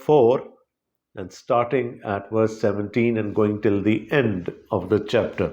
4 and starting at verse 17 and going till the end of the chapter।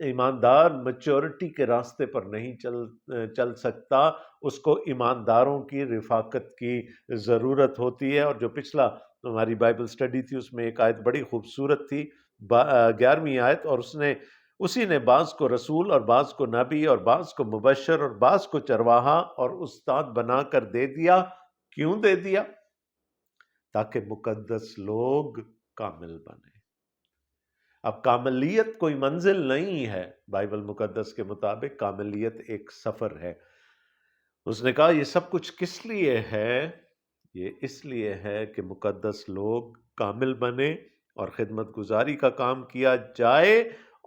ایماندار maturity کے راستے پر نہیں چل سکتا، اس کو ایمانداروں کی رفاقت کی ضرورت ہوتی ہے۔ اور جو پچھلا ہماری بائبل سٹڈی تھی اس میں ایک آیت بڑی خوبصورت تھی، 11ویں آیت، اور اسی نے بعض کو رسول اور بعض کو نبی اور بعض کو مبشر اور بعض کو چرواہا اور استاد بنا کر دے دیا۔ کیوں دے دیا؟ تاکہ مقدس لوگ کامل بنے۔ اب کاملیت کوئی منزل نہیں ہے، بائبل مقدس کے مطابق کاملیت ایک سفر ہے۔ اس نے کہا یہ سب کچھ کس لیے ہے؟ یہ اس لیے ہے کہ مقدس لوگ کامل بنے اور خدمت گزاری کا کام کیا جائے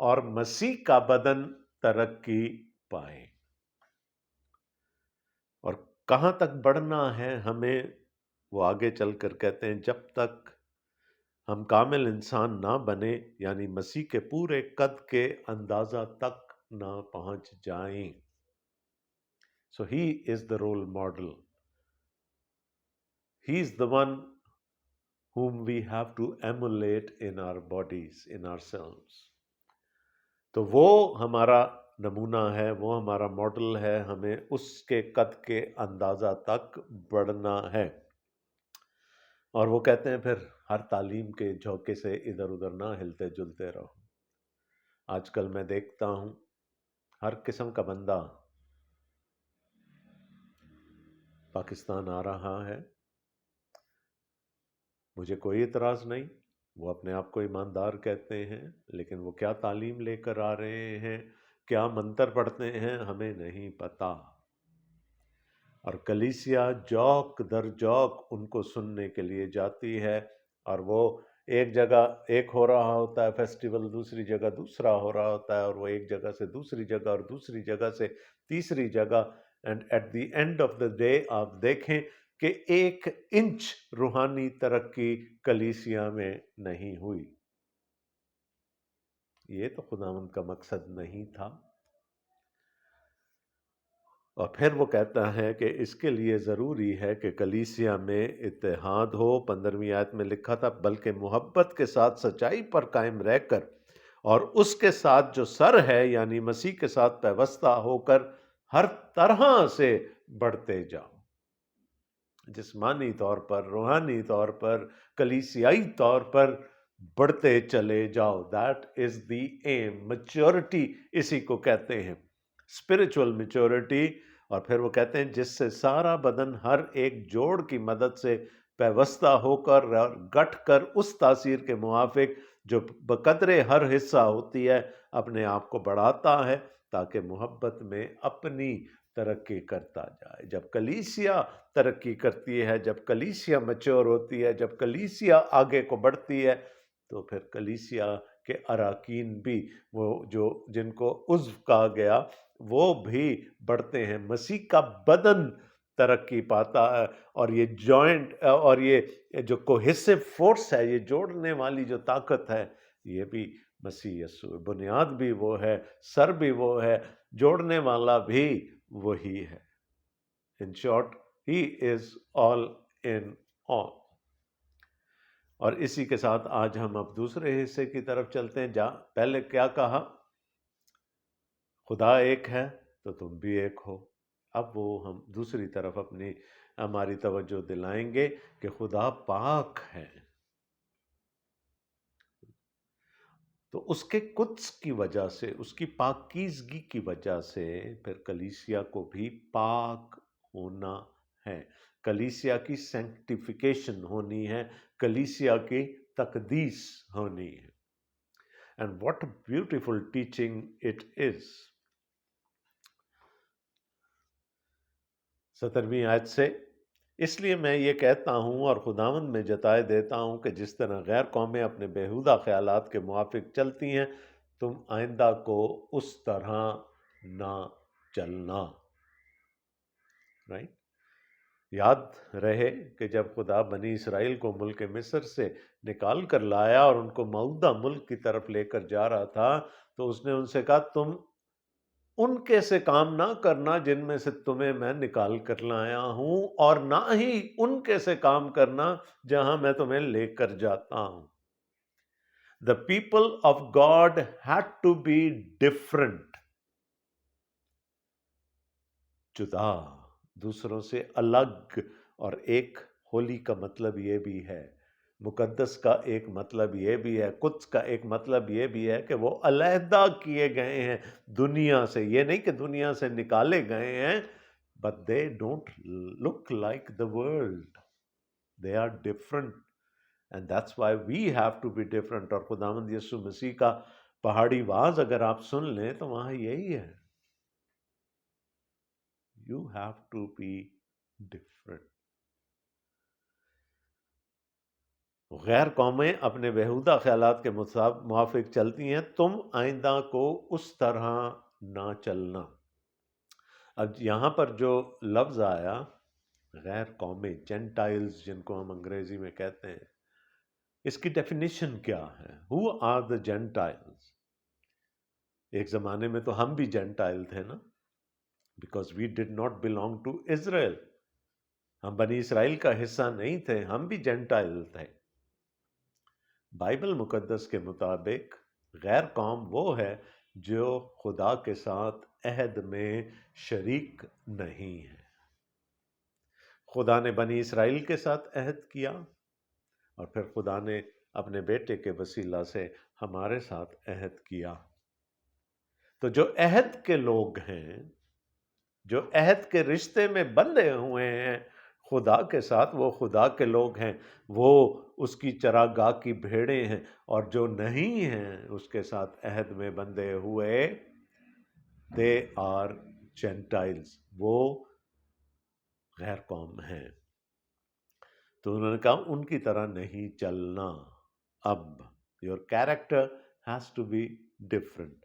اور مسیح کا بدن ترقی پائے۔ اور کہاں تک بڑھنا ہے ہمیں؟ وہ آگے چل کر کہتے ہیں جب تک ہم کامل انسان نہ بنے، یعنی مسیح کے پورے قد کے اندازہ تک نہ پہنچ جائیں۔ So he is the role model. He is the one whom we have to emulate in our bodies, in ourselves. تو وہ ہمارا نمونہ ہے، وہ ہمارا ماڈل ہے، ہمیں اس کے قد کے اندازہ تک بڑھنا ہے۔ اور وہ کہتے ہیں پھر ہر تعلیم کے جھونکے سے ادھر ادھر نہ ہلتے جلتے رہو۔ آج کل میں دیکھتا ہوں ہر قسم کا بندہ پاکستان آ رہا ہے، مجھے کوئی اعتراض نہیں، وہ اپنے آپ کو ایماندار کہتے ہیں، لیکن وہ کیا تعلیم لے کر آ رہے ہیں، کیا منتر پڑھتے ہیں، ہمیں نہیں پتا۔ اور کلیسیا جوک در جوک ان کو سننے کے لیے جاتی ہے، اور وہ ایک جگہ ایک ہو رہا ہوتا ہے فیسٹیول، دوسری جگہ دوسرا ہو رہا ہوتا ہے، اور وہ ایک جگہ سے دوسری جگہ اور دوسری جگہ سے تیسری جگہ، and at the end of the day آپ دیکھیں کہ 1 انچ روحانی ترقی کلیسیا میں نہیں ہوئی۔ یہ تو خداوند کا مقصد نہیں تھا۔ اور پھر وہ کہتا ہے کہ اس کے لیے ضروری ہے کہ کلیسیا میں اتحاد ہو۔ 15ویں آیت میں لکھا تھا بلکہ محبت کے ساتھ سچائی پر قائم رہ کر اور اس کے ساتھ جو سر ہے یعنی مسیح کے ساتھ پیوستہ ہو کر ہر طرح سے بڑھتے جاؤ، جسمانی طور پر، روحانی طور پر، کلیسیائی طور پر بڑھتے چلے جاؤ۔ That is the aim. Maturity اسی کو کہتے ہیں، اسپرچول میچورٹی۔ اور پھر وہ کہتے ہیں جس سے سارا بدن ہر ایک جوڑ کی مدد سے پیوستہ ہو کر اور گٹھ کر اس تاثیر کے موافق جو بقدرے ہر حصہ ہوتی ہے اپنے آپ کو بڑھاتا ہے تاکہ محبت میں اپنی ترقی کرتا جائے۔ جب کلیسیا ترقی کرتی ہے، جب کلیسیا میچور ہوتی ہے، جب کلیسیا آگے کو بڑھتی ہے، تو پھر کلیسیا کے اراکین بھی، وہ جو جن کو عضو کہا گیا، وہ بھی بڑھتے ہیں۔ مسیح کا بدن ترقی پاتا ہے، اور یہ جوائنٹ اور یہ جو کوہیسو فورس ہے، یہ جوڑنے والی جو طاقت ہے، یہ بھی مسیح یسوع، بنیاد بھی وہ ہے، سر بھی وہ ہے، جوڑنے والا بھی وہی ہے۔ ان شارٹ ہی از آل ان آل۔ اور اسی کے ساتھ آج ہم اب دوسرے حصے کی طرف چلتے ہیں، جہاں پہلے کیا کہا؟ خدا ایک ہے تو تم بھی ایک ہو۔ اب وہ ہم دوسری طرف ہماری توجہ دلائیں گے کہ خدا پاک ہے، تو اس کے قدس کی وجہ سے، اس کی پاکیزگی کی وجہ سے پھر کلیسیا کو بھی پاک ہونا ہے، کلیسیا کی سینکٹیفیکیشن ہونی ہے، کلیسیا کی تقدیس ہونی ہے۔ And what a beautiful teaching it is۔ 17ویں آیت سے، اس لیے میں یہ کہتا ہوں اور خداوند میں جتائے دیتا ہوں کہ جس طرح غیر قومیں اپنے بیہودہ خیالات کے موافق چلتی ہیں، تم آئندہ کو اس طرح نہ چلنا۔ رائٹ؟ یاد رہے کہ جب خدا بنی اسرائیل کو ملک مصر سے نکال کر لایا اور ان کو موعودہ ملک کی طرف لے کر جا رہا تھا، تو اس نے ان سے کہا تم ان کے سے کام نہ کرنا جن میں سے تمہیں میں نکال کر لایا ہوں، اور نہ ہی ان کے سے کام کرنا جہاں میں تمہیں لے کر جاتا ہوں۔ The people of God had to be different. جدا، دوسروں سے الگ. اور ایک ہولی کا مطلب یہ بھی ہے، مقدس کا ایک مطلب یہ بھی ہے، قدس کا ایک مطلب یہ بھی ہے کہ وہ علیحدہ کیے گئے ہیں دنیا سے. یہ نہیں کہ دنیا سے نکالے گئے ہیں، but they don't look like the world. They are different. And that's why we have to be different. اور خداوند یسوع مسیح کا پہاڑی واز اگر آپ سن لیں تو وہاں یہی ہے، you have to be different. غیر قومیں اپنے بیہودہ خیالات کے موافق چلتی ہیں، تم آئندہ کو اس طرح نہ چلنا. اب یہاں پر جو لفظ آیا غیر قومیں، جینٹائلز جن کو ہم انگریزی میں کہتے ہیں، اس کی ڈیفینیشن کیا ہے؟ Who are the Gentiles؟ ایک زمانے میں تو ہم بھی جینٹائل تھے نا، because we did not belong to Israel. ہم بنی اسرائیل کا حصہ نہیں تھے، ہم بھی جینٹائل تھے. بائبل مقدس کے مطابق غیر قوم وہ ہے جو خدا کے ساتھ عہد میں شریک نہیں ہے. خدا نے بنی اسرائیل کے ساتھ عہد کیا، اور پھر خدا نے اپنے بیٹے کے وسیلہ سے ہمارے ساتھ عہد کیا. تو جو عہد کے لوگ ہیں، جو عہد کے رشتے میں بندھے ہوئے ہیں خدا کے ساتھ، وہ خدا کے لوگ ہیں، وہ اس کی چراگاہ کی بھیڑیں ہیں. اور جو نہیں ہیں اس کے ساتھ عہد میں بندھے ہوئے، they are Gentiles، وہ غیر قوم ہیں. تو انہوں نے کہا ان کی طرح نہیں چلنا. اب your character has to be different،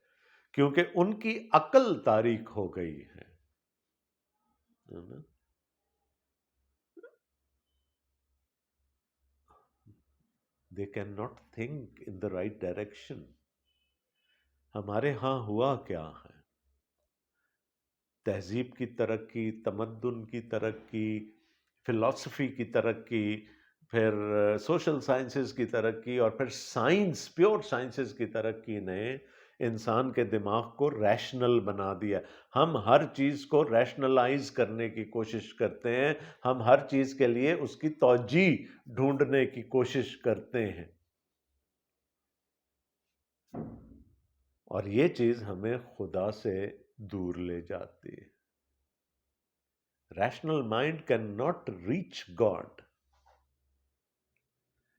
کیونکہ ان کی عقل تاریک ہو گئی ہے. They cannot think in the right direction. ہمارے ہاں ہوا کیا ہے؟ تہذیب کی ترقی، تمدن کی ترقی، فلسفی کی ترقی، پھر سوشل سائنسز کی ترقی، اور پھر سائنس، پیور سائنسز کی ترقی نے انسان کے دماغ کو ریشنل بنا دیا. ہم ہر چیز کو ریشنلائز کرنے کی کوشش کرتے ہیں، ہم ہر چیز کے لیے اس کی توجیہ ڈھونڈنے کی کوشش کرتے ہیں، اور یہ چیز ہمیں خدا سے دور لے جاتی ہے. Rational mind can not reach God.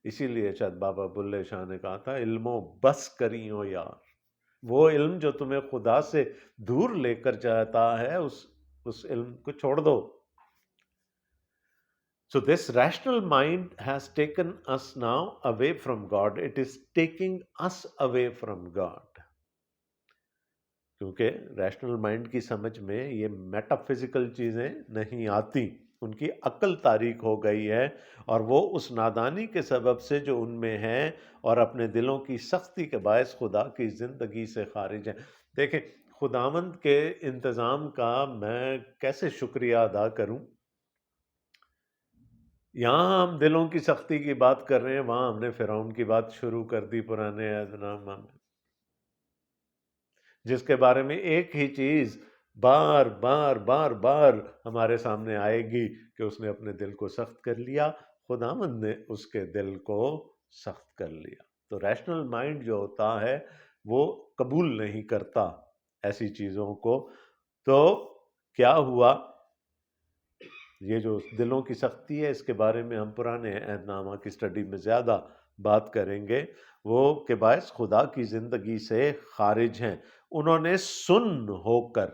اسی لیے شاید بابا بلے شاہ نے کہا تھا علموں بس کری ہو یار. وہ علم جو تمہیں خدا سے دور لے کر جاتا ہے، اس علم کو چھوڑ دو. So this rational mind has taken us now away from God. It is taking us away from God. کیونکہ ریشنل مائنڈ کی سمجھ میں یہ میٹا فزیکل چیزیں نہیں آتی، ان کی عقل تاریک ہو گئی ہے، اور وہ اس نادانی کے سبب سے جو ان میں ہے اور اپنے دلوں کی سختی کے باعث خدا کی زندگی سے خارج ہیں. دیکھیں خداوند کے انتظام کا میں کیسے شکریہ ادا کروں. یہاں ہم دلوں کی سختی کی بات کر رہے ہیں، وہاں ہم نے فرعون کی بات شروع کر دی پرانے عہد نامہ میں، جس کے بارے میں ایک ہی چیز بار بار بار بار ہمارے سامنے آئے گی کہ اس نے اپنے دل کو سخت کر لیا. خداوند نے اس کے دل کو سخت کر لیا. تو ریشنل مائنڈ جو ہوتا ہے وہ قبول نہیں کرتا ایسی چیزوں کو. تو کیا ہوا؟ یہ جو دلوں کی سختی ہے، اس کے بارے میں ہم پرانے عہد نامہ کی سٹڈی میں زیادہ بات کریں گے. وہ کے باعث خدا کی زندگی سے خارج ہیں. انہوں نے سن ہو کر،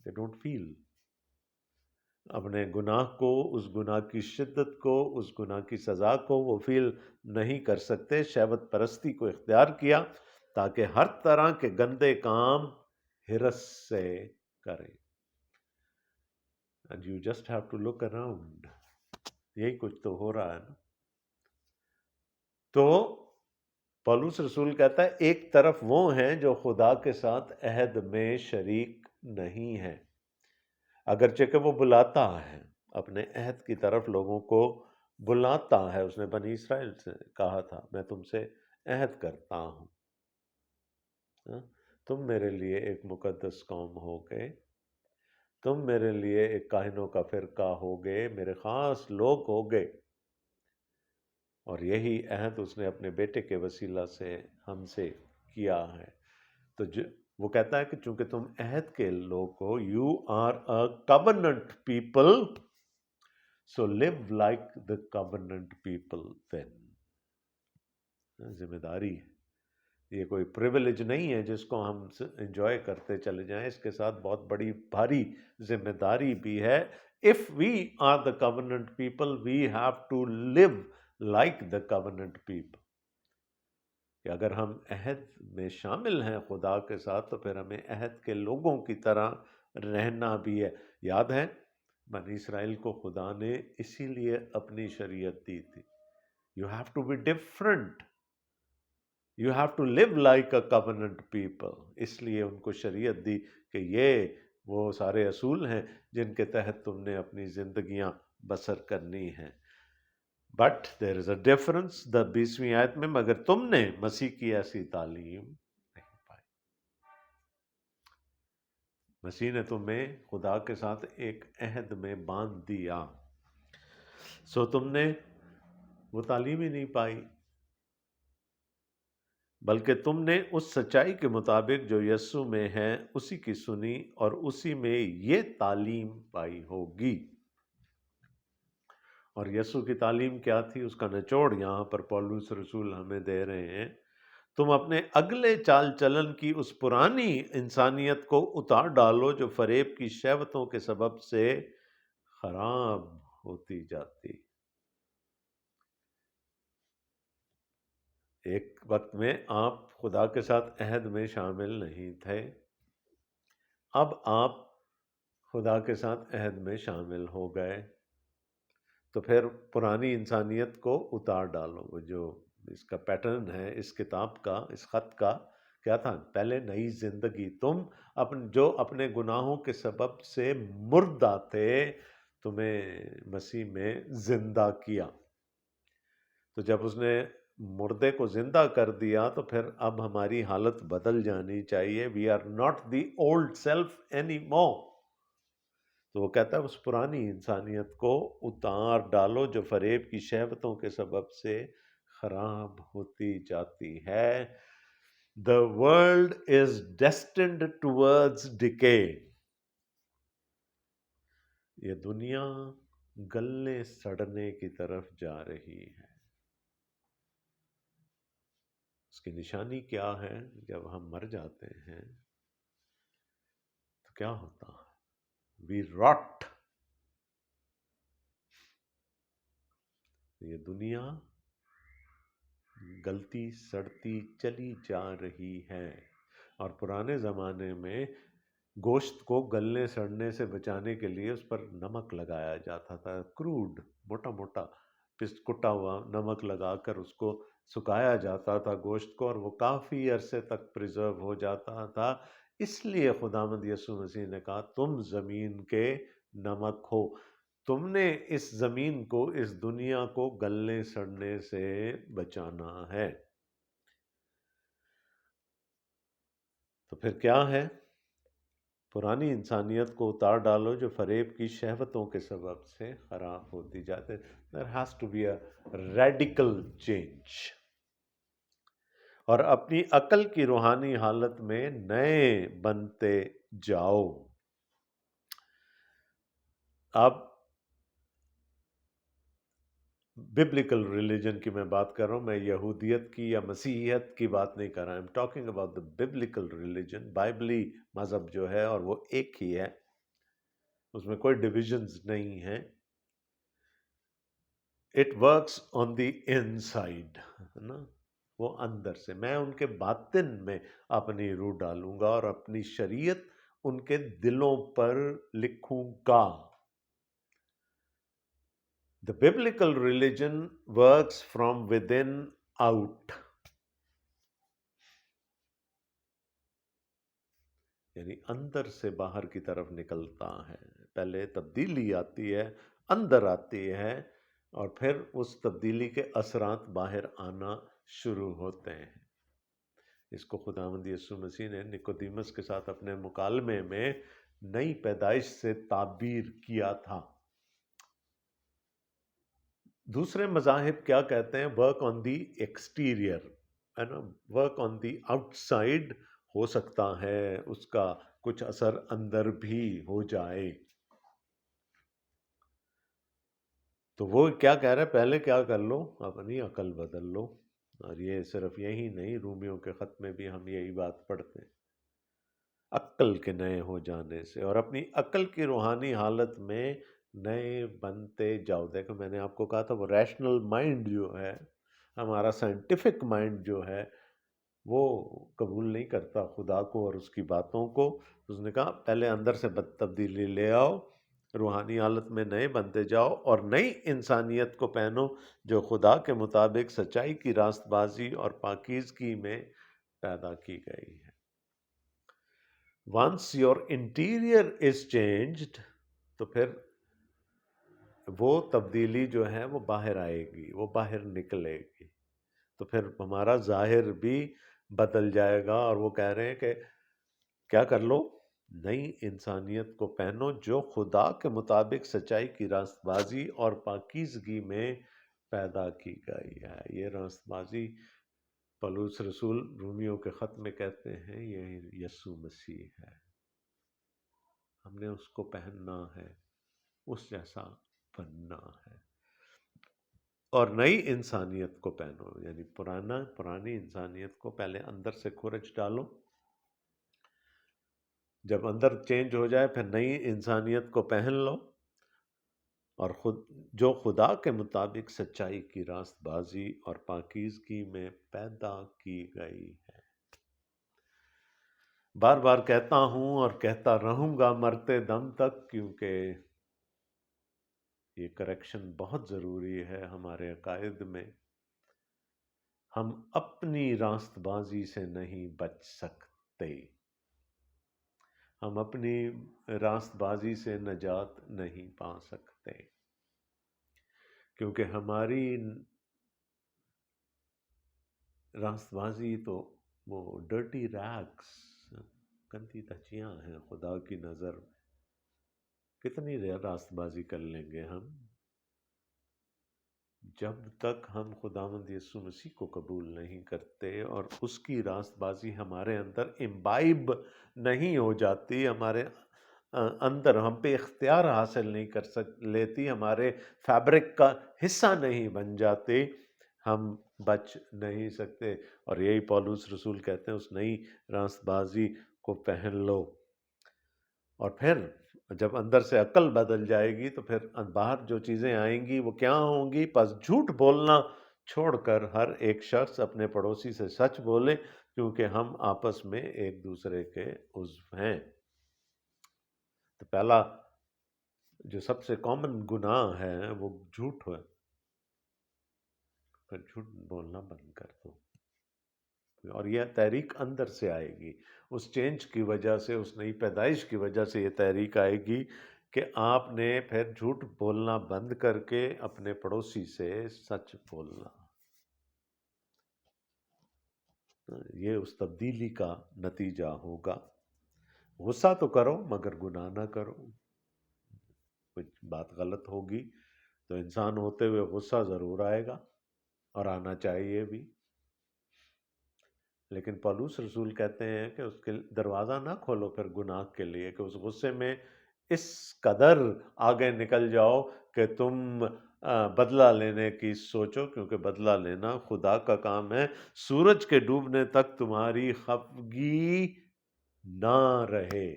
they don't feel، اپنے گناہ کو، اس گناہ کی شدت کو، اس گناہ کی سزا کو وہ فیل نہیں کر سکتے. شہوت پرستی کو اختیار کیا تاکہ ہر طرح کے گندے کام ہرس سے کریں. And you just have to look around. یہی کچھ تو ہو رہا ہے نا. تو پولس رسول کہتا ہے ایک طرف وہ ہیں جو خدا کے ساتھ عہد میں شریک نہیں ہیں، اگرچہ کہ وہ بلاتا ہے، اپنے عہد کی طرف لوگوں کو بلاتا ہے. اس نے بنی اسرائیل سے کہا تھا میں تم سے عہد کرتا ہوں، تم میرے لیے ایک مقدس قوم ہو گئے، تم میرے لیے ایک کاہنوں کا فرقہ ہو گئے، میرے خاص لوگ ہو گئے۔ اور یہی عہد اس نے اپنے بیٹے کے وسیلہ سے ہم سے کیا ہے۔ تو وہ کہتا ہے کہ چونکہ تم عہد کے لوگ ہو، you are a covenant people, so live like the covenant people then۔ ذمہ داری ہے، یہ کوئی پریویلیج نہیں ہے جس کو ہم انجوائے کرتے چلے جائیں، اس کے ساتھ بہت بڑی بھاری ذمہ داری بھی ہے۔ if we are the covenant people, we have to live like the covenant people۔ کہ اگر ہم عہد میں شامل ہیں خدا کے ساتھ تو پھر ہمیں عہد کے لوگوں کی طرح رہنا بھی ہے۔ یاد ہے بنی اسرائیل کو خدا نے اسی لیے اپنی شریعت دی تھی، you have to be different, you have to live like a covenant people۔ اس لیے ان کو شریعت دی کہ یہ وہ سارے اصول ہیں جن کے تحت تم نے اپنی زندگیاں بسر کرنی ہیں۔ But there is a difference, 20ویں آیت میں، مگر تم نے مسیح کی ایسی تعلیم نہیں پائی۔ مسیح نے تمہیں خدا کے ساتھ ایک عہد میں باندھ دیا، سو تم نے وہ تعلیم ہی نہیں پائی، بلکہ تم نے اس سچائی کے مطابق جو یسوع میں ہے اسی کی سنی اور اسی میں یہ تعلیم پائی ہوگی۔ اور یسوع کی تعلیم کیا تھی، اس کا نچوڑ یہاں پر پولس رسول ہمیں دے رہے ہیں۔ تم اپنے اگلے چال چلن کی اس پرانی انسانیت کو اتار ڈالو جو فریب کی شہوتوں کے سبب سے خراب ہوتی جاتی۔ ایک وقت میں آپ خدا کے ساتھ عہد میں شامل نہیں تھے، اب آپ خدا کے ساتھ عہد میں شامل ہو گئے، تو پھر پرانی انسانیت کو اتار ڈالو۔ وہ جو اس کا پیٹرن ہے اس کتاب کا، اس خط کا کیا تھا، پہلے نئی زندگی، تم جو اپنے گناہوں کے سبب سے مردہ تھے تمہیں مسیح میں زندہ کیا۔ تو جب اس نے مردے کو زندہ کر دیا تو پھر اب ہماری حالت بدل جانی چاہیے۔ We are not the old self anymore. تو وہ کہتا ہے اس پرانی انسانیت کو اتار ڈالو جو فریب کی شہوتوں کے سبب سے خراب ہوتی جاتی ہے۔ The world is destined towards decay۔ یہ دنیا گلنے سڑنے کی طرف جا رہی ہے۔ اس کی نشانی کیا ہے؟ جب ہم مر جاتے ہیں تو کیا ہوتا ہے؟ We rot۔ یہ دنیا گلتی سڑتی چلی جا رہی ہے، اور پرانے زمانے میں گوشت کو گلنے سڑنے سے بچانے کے لیے اس پر نمک لگایا جاتا تھا، کروڈ، موٹا موٹا کٹا ہوا نمک لگا کر اس کو سکھایا جاتا تھا گوشت کو، اور وہ کافی عرصے تک پریزرو ہو جاتا تھا۔ اس لیے خداوند یسوع مسیح نے کہا تم زمین کے نمک ہو، تم نے اس زمین کو، اس دنیا کو گلنے سڑنے سے بچانا ہے۔ تو پھر کیا ہے؟ پرانی انسانیت کو اتار ڈالو جو فریب کی شہوتوں کے سبب سے خراب ہوتی جاتے۔ There has to be a radical change۔ اور اپنی عقل کی روحانی حالت میں نئے بنتے جاؤ۔ اب ببلیکل ریلیجن کی میں بات کر رہا ہوں، میں یہودیت کی یا مسیحیت کی بات نہیں کر رہا ہوں۔ I'm talking about the biblical religion۔ بائبلی مذہب جو ہے اور وہ ایک ہی ہے، اس میں کوئی ڈویژنز نہیں ہیں۔ It works on the inside، ہے نا، وہ اندر سے، میں ان کے باطن میں اپنی روح ڈالوں گا اور اپنی شریعت ان کے دلوں پر لکھوں گا۔ The biblical religion works from within out۔ یعنی اندر سے باہر کی طرف نکلتا ہے، پہلے تبدیلی آتی ہے، اندر آتی ہے، اور پھر اس تبدیلی کے اثرات باہر آنا شروع ہوتے ہیں۔ اس کو خداوند یسوع مسیح نے نکودیمس کے ساتھ اپنے مکالمے میں نئی پیدائش سے تعبیر کیا تھا۔ دوسرے مذاہب کیا کہتے ہیں؟ ورک آن دی ایکسٹیریئر، ہے نا، ورک آن دی آؤٹ سائڈ، ہو سکتا ہے اس کا کچھ اثر اندر بھی ہو جائے۔ تو وہ کیا کہہ رہے ہیں؟ پہلے کیا کر لو؟ اپنی عقل بدل لو۔ اور یہ صرف یہی نہیں، رومیوں کے خط میں بھی ہم یہی بات پڑھتے ہیں، عقل کے نئے ہو جانے سے، اور اپنی عقل کی روحانی حالت میں نئے بنتے جاؤ۔ دیکھو میں نے آپ کو کہا تھا وہ ریشنل مائنڈ جو ہے، ہمارا سائنٹیفک مائنڈ جو ہے، وہ قبول نہیں کرتا خدا کو اور اس کی باتوں کو۔ اس نے کہا پہلے اندر سے تبدیلی لے آؤ، روحانی حالت میں نئے بنتے جاؤ، اور نئی انسانیت کو پہنو جو خدا کے مطابق سچائی کی راست بازی اور پاکیزگی میں پیدا کی گئی ہے۔ once your interior is changed، تو پھر وہ تبدیلی جو ہے وہ باہر آئے گی، وہ باہر نکلے گی، تو پھر ہمارا ظاہر بھی بدل جائے گا۔ اور وہ کہہ رہے ہیں کہ کیا کر لو؟ نئی انسانیت کو پہنو جو خدا کے مطابق سچائی کی راست بازی اور پاکیزگی میں پیدا کی گئی ہے۔ یہ راست بازی پولس رسول رومیوں کے خط میں کہتے ہیں یہ یسوع مسیح ہے، ہم نے اس کو پہننا ہے، اس جیسا بننا ہے۔ اور نئی انسانیت کو پہنو، یعنی پرانی انسانیت کو پہلے اندر سے کھرچ ڈالو، جب اندر چینج ہو جائے پھر نئی انسانیت کو پہن لو، اور جو خدا کے مطابق سچائی کی راست بازی اور پاکیزگی میں پیدا کی گئی ہے۔ بار بار کہتا ہوں اور کہتا رہوں گا مرتے دم تک، کیونکہ یہ کریکشن بہت ضروری ہے ہمارے عقائد میں۔ ہم اپنی راست بازی سے نہیں بچ سکتے، ہم اپنی راست بازی سے نجات نہیں پا سکتے، کیونکہ ہماری راست بازی تو وہ ڈرٹی ریگس، گندی دھچیاں ہیں خدا کی نظر میں۔ کتنی راست بازی کر لیں گے ہم؟ جب تک ہم خداوند یسوع مسیح کو قبول نہیں کرتے اور اس کی راست بازی ہمارے اندر امبائب نہیں ہو جاتی، ہمارے اندر ہم پہ اختیار حاصل نہیں کر لیتی، ہمارے فیبرک کا حصہ نہیں بن جاتے، ہم بچ نہیں سکتے۔ اور یہی پولس رسول کہتے ہیں اس نئی راست بازی کو پہن لو، اور پھر جب اندر سے عقل بدل جائے گی تو پھر باہر جو چیزیں آئیں گی وہ کیا ہوں گی؟ پس جھوٹ بولنا چھوڑ کر ہر ایک شخص اپنے پڑوسی سے سچ بولے، کیونکہ ہم آپس میں ایک دوسرے کے عضو ہیں۔ تو پہلا جو سب سے کامن گناہ ہے وہ جھوٹ ہے، پھر جھوٹ بولنا بند کر دو، اور یہ تحریک اندر سے آئے گی، اس چینج کی وجہ سے، اس نئی پیدائش کی وجہ سے یہ تحریک آئے گی کہ آپ نے پھر جھوٹ بولنا بند کر کے اپنے پڑوسی سے سچ بولنا۔ یہ اس تبدیلی کا نتیجہ ہوگا۔ غصہ تو کرو مگر گناہ نہ کرو۔ کچھ بات غلط ہوگی تو انسان ہوتے ہوئے غصہ ضرور آئے گا، اور آنا چاہیے بھی، لیکن پولس رسول کہتے ہیں کہ اس کے دروازہ نہ کھولو پھر گناہ کے لیے، کہ اس غصے میں اس قدر آگے نکل جاؤ کہ تم بدلہ لینے کی سوچو، کیونکہ بدلہ لینا خدا کا کام ہے۔ سورج کے ڈوبنے تک تمہاری خفگی نہ رہے،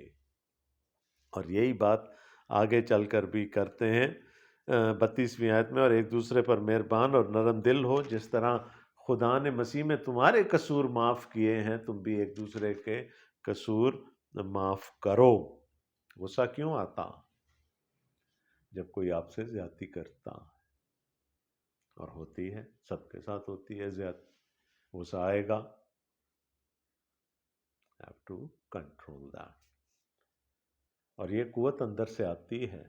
اور یہی بات آگے چل کر بھی کرتے ہیں 32ویں آیت میں، اور ایک دوسرے پر مہربان اور نرم دل ہو، جس طرح خدا نے مسیح میں تمہارے قصور معاف کیے ہیں تم بھی ایک دوسرے کے قصور معاف کرو۔ غصہ کیوں آتا؟ جب کوئی آپ سے زیادتی کرتا، اور ہوتی ہے، سب کے ساتھ ہوتی ہے زیادتی، غصہ آئے گا، have to control that۔ اور یہ قوت اندر سے آتی ہے،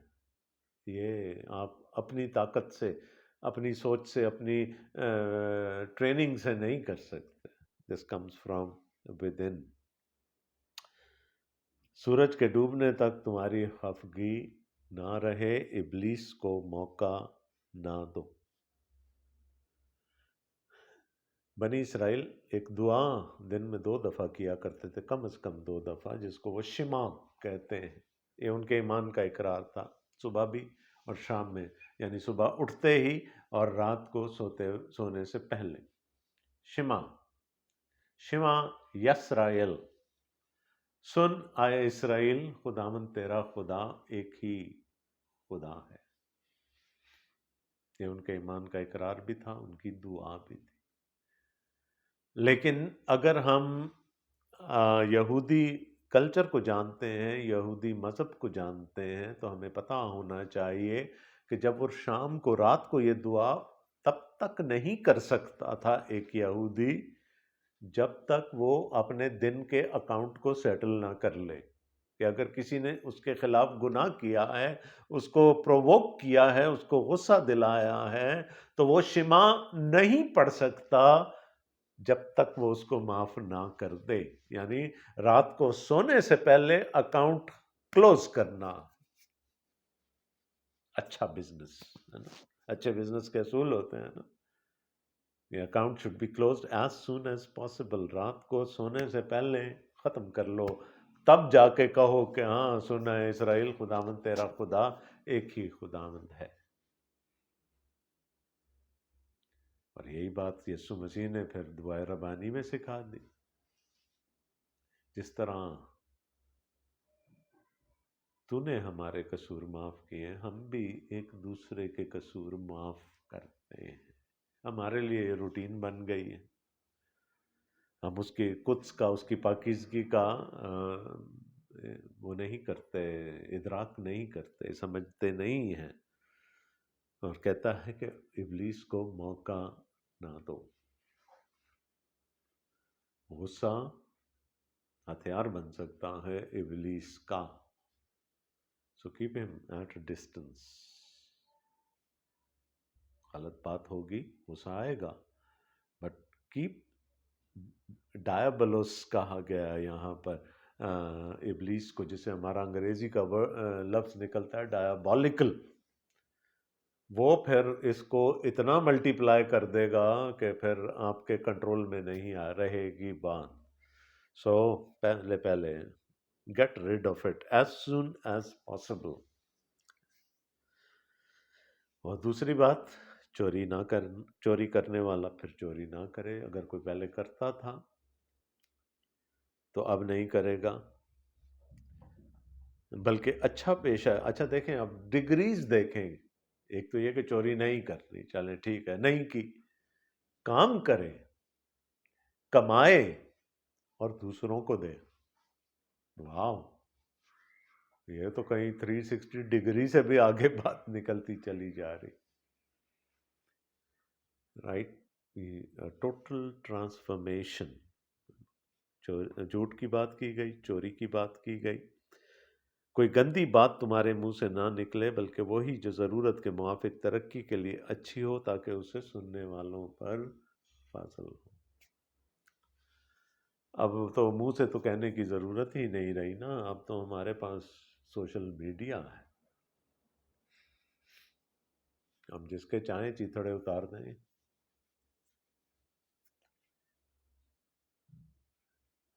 یہ آپ اپنی طاقت سے اپنی سوچ سے، اپنی ٹریننگ سے نہیں کر سکتے. This comes from with in. سورج کے ڈوبنے تک تمہاری خفگی نہ رہے، ابلیس کو موقع نہ دو. بنی اسرائیل ایک دعا دن میں 2 دفعہ کیا کرتے تھے، کم از کم 2 دفعہ، جس کو وہ شما کہتے ہیں. یہ ان کے ایمان کا اقرار تھا، صبح بھی اور شام میں، یعنی صبح اٹھتے ہی اور رات کو سونے سے پہلے. شما شما یسرائیل، سن آئے اسرائیل، خداوند تیرا خدا ایک ہی خدا ہے. یہ ان کے ایمان کا اقرار بھی تھا، ان کی دعا بھی تھی. لیکن اگر ہم یہودی کلچر کو جانتے ہیں، یہودی مذہب کو جانتے ہیں، تو ہمیں پتہ ہونا چاہیے کہ جب وہ شام کو، رات کو یہ دعا تب تک نہیں کر سکتا تھا ایک یہودی جب تک وہ اپنے دن کے اکاؤنٹ کو سیٹل نہ کر لے. کہ اگر کسی نے اس کے خلاف گناہ کیا ہے، اس کو پرووک کیا ہے، اس کو غصہ دلایا ہے، تو وہ شما نہیں پڑھ سکتا جب تک وہ اس کو معاف نہ کر دے. یعنی رات کو سونے سے پہلے اکاؤنٹ کلوز کرنا اچھا بزنس ہے نا. اچھے بزنس کے اصول ہوتے ہیں نا. یہ account should be closed as soon as possible. رات کو سونے سے پہلے ختم کر لو، تب جا کے کہو کہ ہاں سنا ہے اسرائیل، خداوند تیرا خدا ایک ہی خداوند ہے. اور یہی بات یسوع مسیح نے پھر دعائے ربانی میں سکھا دی. جس طرح تو نے ہمارے قصور معاف کیے، ہم بھی ایک دوسرے کے قصور معاف کرتے ہیں. ہمارے لیے یہ روٹین بن گئی ہے. ہم اس کی قدس کا، اس کی پاکیزگی کا وہ نہیں کرتے، ادراک نہیں کرتے، سمجھتے نہیں ہیں. اور کہتا ہے کہ ابلیس کو موقع نہ دو. غصہ ہتھیار بن سکتا ہے ابلیس کا. So keep him at a distance. غلط بات ہوگی، غصہ آئے گا، بٹ کیپ. ڈایابلوس کہا گیا یہاں پر ابلیس کو، جسے ہمارا انگریزی کا لفظ نکلتا ہے ڈایابولیکل. وہ پھر اس کو اتنا ملٹی پلائی کر دے گا کہ پھر آپ کے کنٹرول میں نہیں رہے گی بات. سو پہلے get rid of it as soon as possible. اور دوسری بات، چوری کرنے والا پھر چوری نہ کرے. اگر کوئی پہلے کرتا تھا تو اب نہیں کرے گا، بلکہ اچھا پیشہ. اچھا دیکھیں، اب ڈگریز دیکھیں. ایک تو یہ کہ چوری نہیں کرنی، چلیں ٹھیک ہے، نہیں کی. کام کرے، کمائے اور دوسروں کو دے. واو، یہ تو کہیں 360 ڈگری سے بھی آگے بات نکلتی چلی جا رہی. Right, total transformation. جھوٹ کی بات کی گئی، چوری کی بات کی گئی. کوئی گندی بات تمہارے منہ سے نہ نکلے، بلکہ وہی جو ضرورت کے موافق ترقی کے لیے اچھی ہو، تاکہ اسے سننے والوں پر فاضل ہو. اب تو منہ سے تو کہنے کی ضرورت ہی نہیں رہی نا. اب تو ہمارے پاس سوشل میڈیا ہے، ہم جس کے چاہیں چیتھڑے اتار دیں.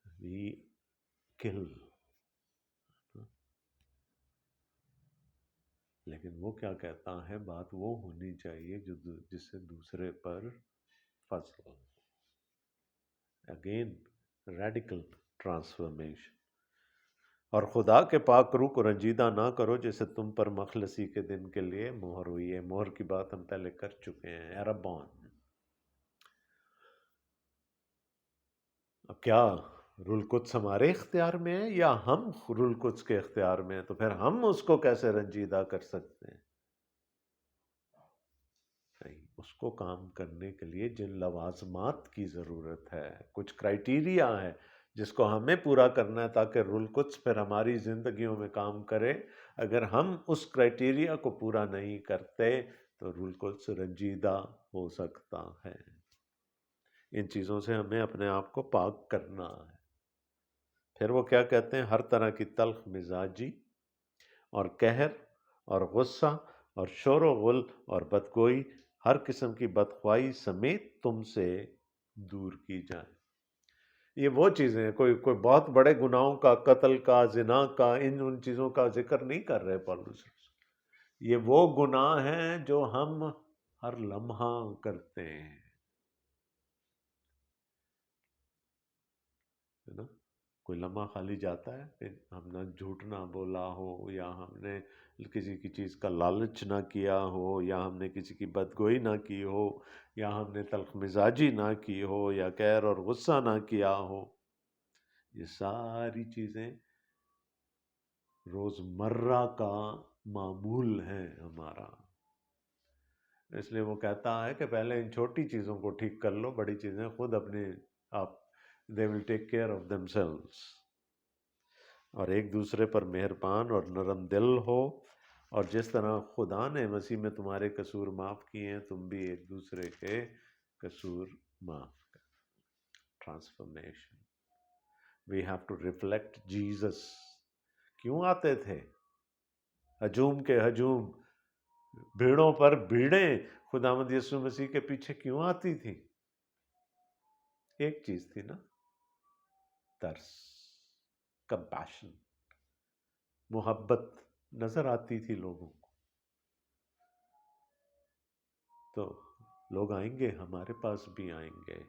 وی کل. لیکن وہ کیا کہتا ہے، بات وہ ہونی چاہیے جس سے دوسرے پر فضل ہو. Again radical transformation. اور خدا کے پاک روح کو رنجیدہ نہ کرو، جسے تم پر مخلصی کے دن کے لیے مہر ہوئی ہے. مہر کی بات ہم پہلے کر چکے ہیں، ایربون. اب کیا رول القدس ہمارے اختیار میں ہے یا ہم رول القدس کے اختیار میں ہیں؟ تو پھر ہم اس کو کیسے رنجیدہ کر سکتے ہیں؟ اس کو کام کرنے کے لیے جن لوازمات کی ضرورت ہے، کچھ کرائیٹیریا ہے جس کو ہمیں پورا کرنا ہے تاکہ رول القدس پھر ہماری زندگیوں میں کام کرے. اگر ہم اس کرائیٹیریا کو پورا نہیں کرتے تو بالکل رنجیدہ ہو سکتا ہے۔ ان چیزوں سے ہمیں اپنے آپ کو پاک کرنا ہے۔ پھر وہ کیا کہتے ہیں؟ ہر طرح کی تلخ مزاجی اور قہر اور غصہ اور شور و غل اور بدگوئی، ہر قسم کی بدخواہی سمیت تم سے دور کی جائے۔ یہ وہ چیزیں ہیں، کوئی بہت بڑے گناہوں کا، قتل کا، زنا کا، ان چیزوں کا ذکر نہیں کر رہے پالوس۔ یہ وہ گناہ ہیں جو ہم ہر لمحہ کرتے ہیں، ہے نا؟ کوئی لمحہ خالی جاتا ہے کہ ہم نے جھوٹ نہ بولا ہو، یا ہم نے کسی کی چیز کا لالچ نہ کیا ہو، یا ہم نے کسی کی بدگوئی نہ کی ہو، یا ہم نے تلخ مزاجی نہ کی ہو، یا قہر اور غصہ نہ کیا ہو۔ یہ ساری چیزیں روزمرہ کا معمول ہے ہمارا۔ اس لیے وہ کہتا ہے کہ پہلے ان چھوٹی چیزوں کو ٹھیک کر لو، بڑی چیزیں خود اپنے آپ they will take care of themselves۔ اور ایک دوسرے پر مہربان اور نرم دل ہو، اور جس طرح خدا نے مسیح میں تمہارے قصور معاف کیے ہیں، تم بھی ایک دوسرے کے قصور معاف کرو۔ Transformation, we have to reflect Jesus۔ کیوں آتے تھے ہجوم کے ہجوم، بھیڑوں پر بھیڑیں خداوند یسوع مسیح کے پیچھے کیوں آتی تھی؟ ایک چیز تھی نا، ترس، کمپیشن، محبت نظر آتی تھی لوگوں کو۔ تو لوگ آئیں گے، ہمارے پاس بھی آئیں گے،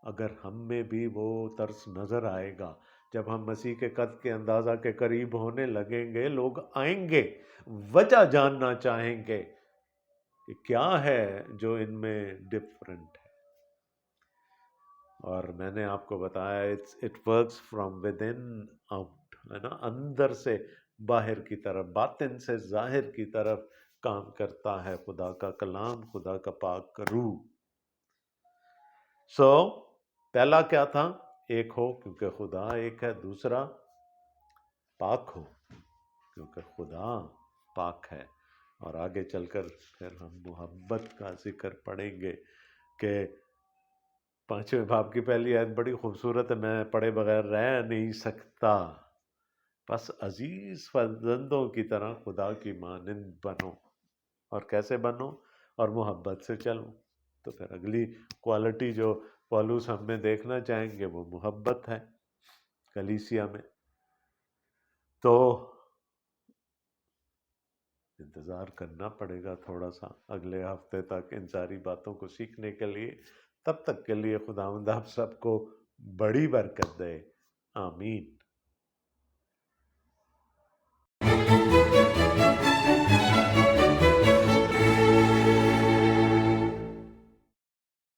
اگر ہم میں بھی وہ ترس نظر آئے گا۔ جب ہم مسیح کے قد کے اندازہ کے قریب ہونے لگیں گے، لوگ آئیں گے، وجہ جاننا چاہیں گے کہ کیا ہے جو ان میں ڈفرنٹ ہے۔ اور میں نے آپ کو بتایا it works from with in out, ہے نا، اندر سے باہر کی طرف، باطن سے ظاہر کی طرف کام کرتا ہے خدا کا کلام، خدا کا پاک روح۔ پہلا کیا تھا؟ ایک ہو کیونکہ خدا ایک ہے۔ دوسرا، پاک ہو کیونکہ خدا پاک ہے۔ اور آگے چل کر پھر ہم محبت کا ذکر پڑھیں گے کہ 5ویں باب کی پہلی آیت بڑی خوبصورت ہے، میں پڑھے بغیر رہ نہیں سکتا۔ بس عزیز فرزندوں کی طرح خدا کی مانند بنو۔ اور کیسے بنو؟ اور محبت سے چلو۔ تو پھر اگلی کوالٹی جو پالوس ہم میں دیکھنا چاہیں گے وہ محبت ہے کلیسیا میں۔ تو انتظار کرنا پڑے گا تھوڑا سا اگلے ہفتے تک ان ساری باتوں کو سیکھنے کے لیے۔ تب تک کے لیے خداوند آپ سب کو بڑی برکت دے، آمین۔